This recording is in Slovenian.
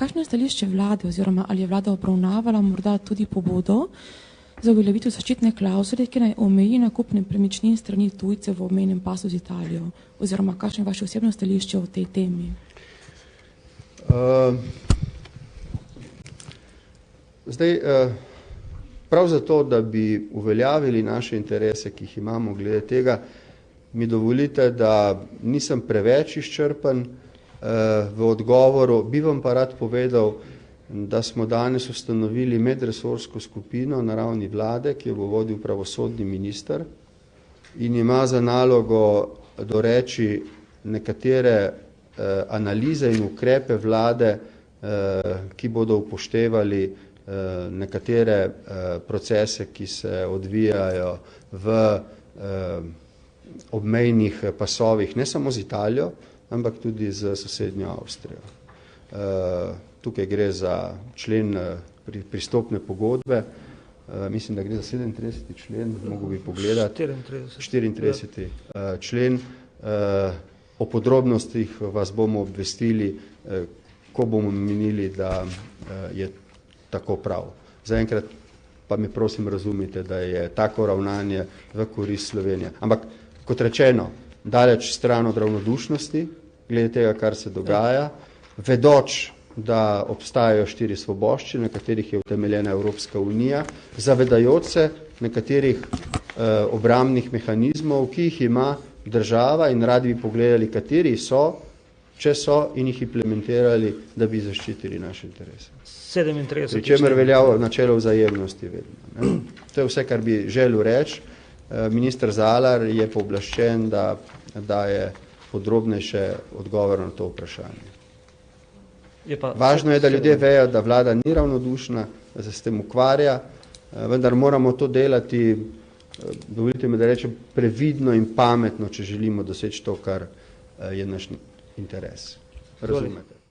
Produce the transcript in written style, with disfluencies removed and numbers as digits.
kakšno je stališče vlade oziroma ali je vlada obravnavala morda tudi pobudo za uveljavitev zaščitne klavzule, ki naj omeji nakup nepremičnin strani tujcev v obmejnem pasu z Italijo? Oziroma, kakšno je vaše osebno stališče o tej temi? Prav zato, da bi uveljavili naše interese, ki jih imamo glede tega, mi dovolite, da nisem preveč izčrpen v odgovoru. Bi vam pa rad povedal, da smo danes ustanovili medresorsko skupino na ravni vlade, ki jo bo vodil pravosodni minister in ima za nalogo doreči nekatere analize in ukrepe vlade, ki bodo upoštevali nekatere procese, ki se odvijajo v obmejnih pasovih, ne samo z Italijo, ampak tudi z sosednjo Avstrijo. Tukaj gre za člen pristopne pogodbe, mislim, da gre za 37. člen, mogo bi pogledati, 34. člen. O podrobnostih vas bomo obvestili, ko bomo menili, da je tako prav. Zaenkrat pa mi prosim razumite, da je tako ravnanje v korist Slovenije. Ampak, kot rečeno, daleč stran od ravnodušnosti, glede tega, kar se dogaja, vedoč, da obstajajo 4 svoboščine, na katerih je utemeljena Evropska unija, zavedajoč se nekaterih obrambnih mehanizmov, ki jih ima država in radi bi pogledali, kateri so, če so, in jih implementirali, da bi zaščitili naše interese. 37. Pri čemer velja načelo vzajemnosti vedno. Ne? To je vse, kar bi želel reči. Minister Zalar je pooblaščen, da daje podrobnejše odgovor na to vprašanje. Važno je, da ljudje vejo, da vlada ni ravnodušna, da se s tem ukvarja, vendar moramo to delati, dovolite mi, da rečem, previdno in pametno, če želimo doseči to, kar je naš interes. Razumete?